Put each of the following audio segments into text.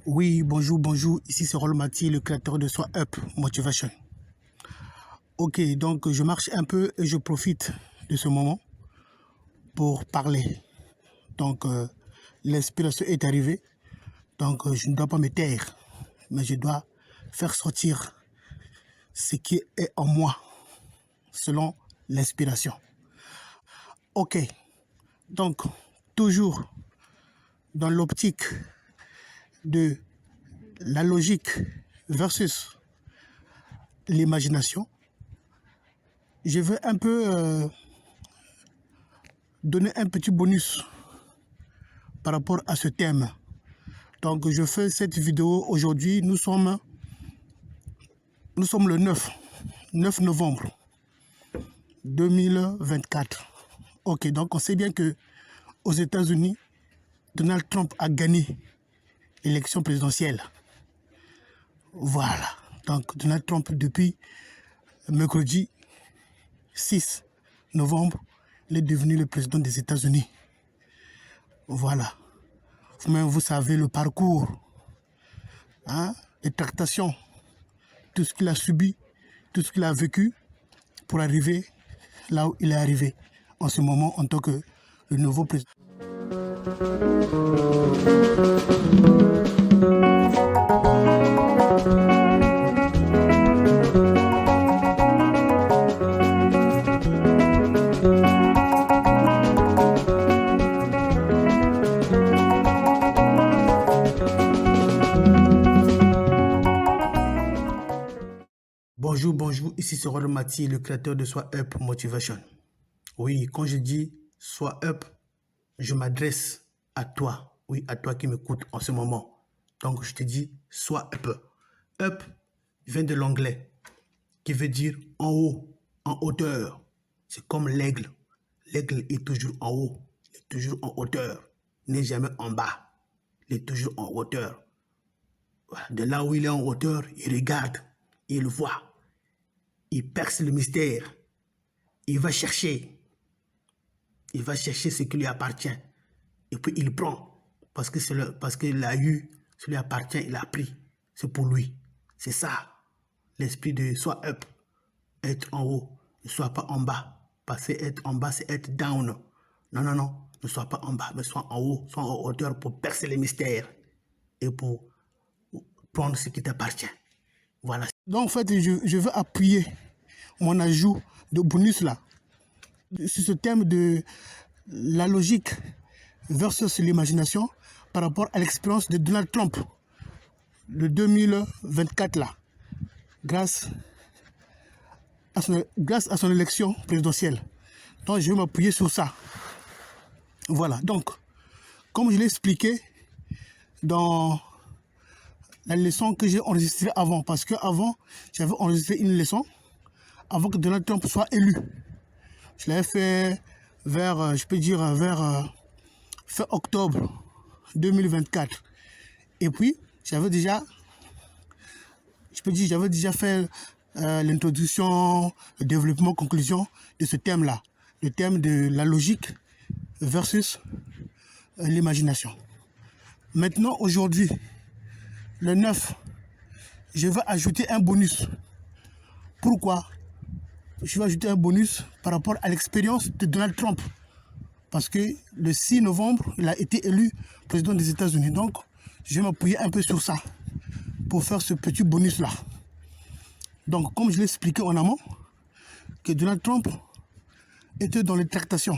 Oui, bonjour, ici c'est Rollo Mathieu, le créateur de Soi Up Motivation. Ok, donc je marche un peu et je profite de ce moment pour parler. Donc l'inspiration est arrivée, donc je ne dois pas me taire, mais je dois faire sortir ce qui est en moi, selon l'inspiration. Ok, donc toujours dans l'optique de la logique versus l'imagination, je veux un peu donner un petit bonus par rapport à ce thème. Donc je fais cette vidéo aujourd'hui, nous sommes le 9 novembre 2024. Ok, donc on sait bien que aux États-Unis, Donald Trump a gagné l'élection présidentielle. Voilà, donc Donald Trump depuis mercredi 6 novembre, il est devenu le président des États-Unis. Voilà. Vous-même, vous savez le parcours, hein, les tractations, tout ce qu'il a subi, tout ce qu'il a vécu pour arriver là où il est arrivé en ce moment en tant que le nouveau président. Bonjour, ici c'est Rollo Mathieu, le créateur de Soi Up Motivation. Oui, quand je dis Soi Up, je m'adresse à toi, oui, à toi qui m'écoutes en ce moment. Donc je te dis Soi Up. Up vient de l'anglais, qui veut dire en haut, en hauteur. C'est comme l'aigle. L'aigle est toujours en haut, il est toujours en hauteur, il n'est jamais en bas, il est toujours en hauteur. Voilà. De là où il est en hauteur, il regarde, il voit. Il perce le mystère, il va chercher ce qui lui appartient, et puis il prend, parce qu'il a eu, ce qui lui appartient, il a pris, c'est pour lui. C'est ça, l'esprit de Soi Up, être en haut, ne sois pas en bas, parce que être en bas, c'est être down. Non, ne sois pas en bas, mais sois en haut, sois en hauteur pour percer les mystères, et pour prendre ce qui t'appartient. Voilà. Donc en fait, je veux appuyer mon ajout de bonus là, sur ce thème de la logique versus l'imagination par rapport à l'expérience de Donald Trump, le 2024 là, grâce à son élection présidentielle. Donc je vais m'appuyer sur ça. Voilà, donc, comme je l'ai expliqué dans la leçon que j'ai enregistrée avant, parce qu'avant, j'avais enregistré une leçon avant que Donald Trump soit élu. Je l'avais fait vers, je peux dire, vers fin octobre 2024. Et puis, j'avais déjà fait l'introduction, le développement, conclusion de ce thème-là. Le thème de la logique versus l'imagination. Maintenant, aujourd'hui, le 9, je vais ajouter un bonus. Pourquoi? Je vais ajouter un bonus par rapport à l'expérience de Donald Trump. Parce que le 6 novembre, il a été élu président des États-Unis. Donc, je vais m'appuyer un peu sur ça pour faire ce petit bonus-là. Donc, comme je l'ai expliqué en amont, que Donald Trump était dans les tractations.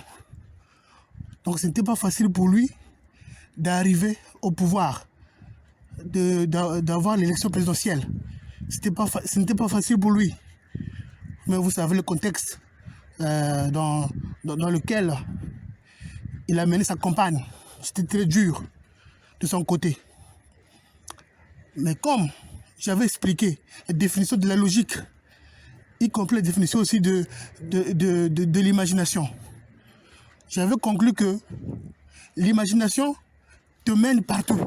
Donc, ce n'était pas facile pour lui d'arriver au pouvoir, d'avoir l'élection présidentielle. Ce n'était pas facile pour lui. Mais vous savez le contexte dans lequel il a mené sa campagne. C'était très dur de son côté. Mais comme j'avais expliqué la définition de la logique, y compris la définition aussi de l'imagination, j'avais conclu que l'imagination te mène partout.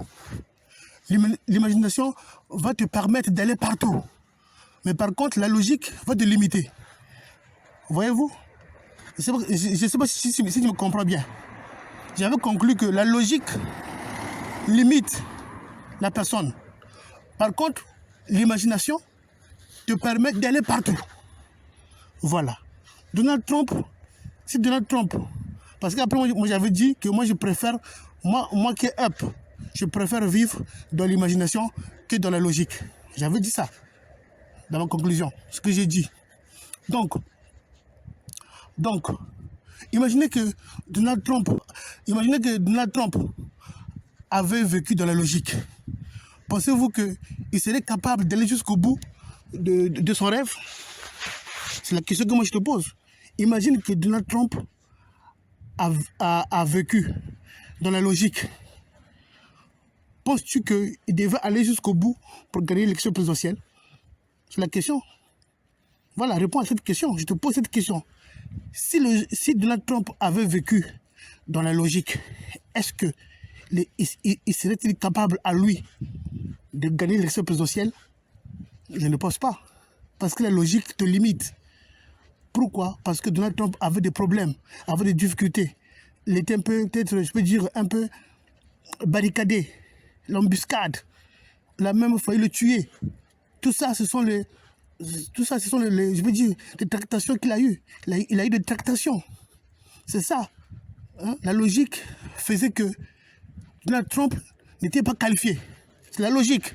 L'imagination va te permettre d'aller partout. Mais par contre, la logique va te limiter. Voyez-vous? Je ne sais pas si tu me comprends bien. J'avais conclu que la logique limite la personne. Par contre, l'imagination te permet d'aller partout. Voilà. Donald Trump, c'est Donald Trump. Parce qu'après, moi j'avais dit que moi je préfère, moi qui est up, je préfère vivre dans l'imagination que dans la logique. J'avais dit ça dans ma conclusion, ce que j'ai dit. Donc, imaginez que Donald Trump avait vécu dans la logique. Pensez-vous qu'il serait capable d'aller jusqu'au bout de son rêve? C'est la question que moi je te pose. Imagine que Donald Trump a vécu dans la logique. Penses-tu qu'il devait aller jusqu'au bout pour gagner l'élection présidentielle? C'est la question. Voilà, réponds à cette question. Je te pose cette question. Si Donald Trump avait vécu dans la logique, est-ce que il serait-il capable à lui de gagner l'élection présidentielle? Je ne pense pas. Parce que la logique te limite. Pourquoi? Parce que Donald Trump avait des problèmes, avait des difficultés. Il était un peu, peut-être, je peux dire, un peu barricadé. L'embuscade. Il a même failli le tuer. Tout ça, ce sont les, je veux dire, des tractations qu'il a eues. Il a eu des tractations. C'est ça. Hein? La logique faisait que Donald Trump n'était pas qualifié. C'est la logique.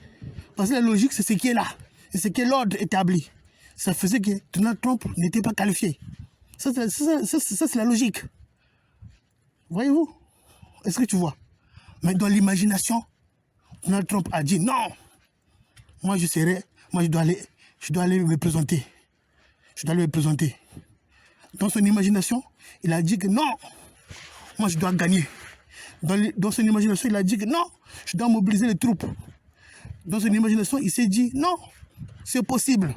Parce que la logique, c'est ce qui est là. C'est ce qui est l'ordre établi. Ça faisait que Donald Trump n'était pas qualifié. Ça, c'est la logique. Voyez-vous? Est-ce que tu vois? Mais dans l'imagination, Donald Trump a dit non. Moi, je dois aller me présenter. Je dois aller me présenter. Dans son imagination, il a dit que non. Moi, je dois gagner. Dans son imagination, il a dit que non. Je dois mobiliser les troupes. Dans son imagination, il s'est dit non. C'est possible.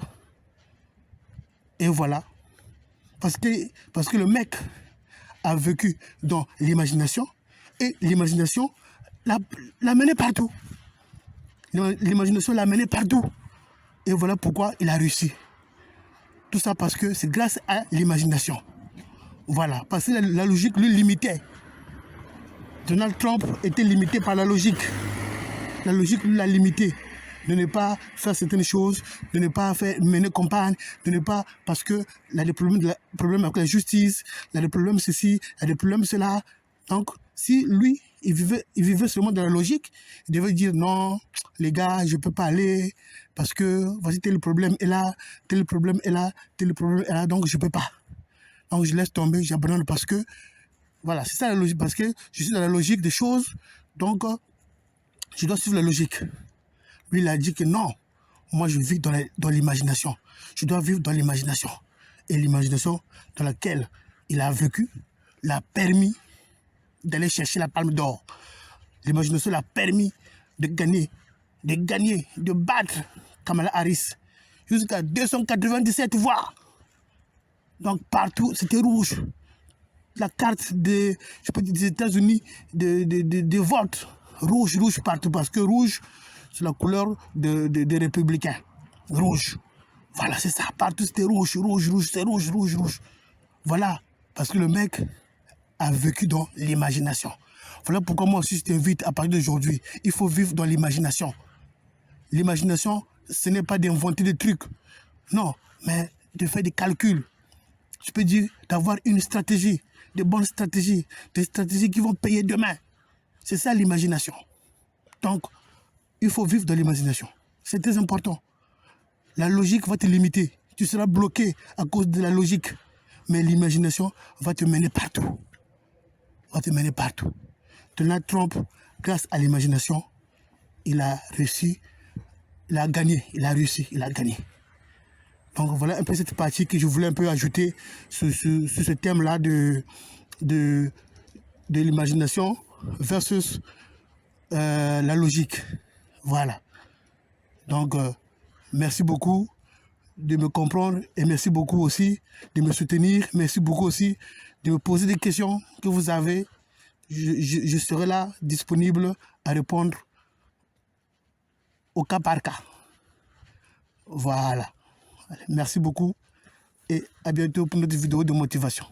Et voilà. Parce que le mec a vécu dans l'imagination et l'imagination l'a mené partout. L'imagination l'a mené partout. Et voilà pourquoi il a réussi. Tout ça parce que c'est grâce à l'imagination. Voilà. Parce que la logique lui limitait. Donald Trump était limité par la logique. La logique lui l'a limité. De ne pas faire certaines choses, de ne pas mener campagne, de ne pas... Parce qu'il a des problèmes avec la justice, il a des problèmes ceci, il a des problèmes cela. Donc, si lui, il vivait seulement dans la logique, il devait dire non, les gars, je ne peux pas aller parce que voici tel problème est là, tel problème est là, tel problème est là, donc je ne peux pas. Donc, je laisse tomber, j'abandonne parce que... Voilà, c'est ça la logique, parce que je suis dans la logique des choses, donc je dois suivre la logique. Lui, il a dit que non, moi je vis dans l'imagination. Je dois vivre dans l'imagination. Et l'imagination dans laquelle il a vécu l'a permis d'aller chercher la palme d'or. L'imagination l'a permis de gagner, de battre Kamala Harris jusqu'à 297 voix. Donc partout, c'était rouge. La carte des États-Unis de vote, rouge partout, parce que rouge, c'est la couleur des républicains. Rouge. Voilà, c'est ça. Partout, c'était rouge, c'est rouge. Voilà, parce que le mec a vécu dans l'imagination. Voilà pourquoi moi aussi, je t'invite à partir d'aujourd'hui. Il faut vivre dans l'imagination. L'imagination, ce n'est pas d'inventer des trucs. Non, mais de faire des calculs. Je peux dire d'avoir une stratégie, de bonnes stratégies, des stratégies qui vont payer demain. C'est ça l'imagination. Donc, il faut vivre dans l'imagination. C'est très important. La logique va te limiter. Tu seras bloqué à cause de la logique. Mais l'imagination va te mener partout. Donald Trump, grâce à l'imagination, il a réussi, il a gagné, il a réussi, il a gagné. Donc voilà un peu cette partie que je voulais un peu ajouter sur ce thème-là de l'imagination versus la logique. Voilà. Donc, merci beaucoup de me comprendre et merci beaucoup aussi de me soutenir. Merci beaucoup aussi de me poser des questions que vous avez. Je serai là, disponible à répondre au cas par cas. Voilà. Allez, merci beaucoup et à bientôt pour notre vidéo de motivation.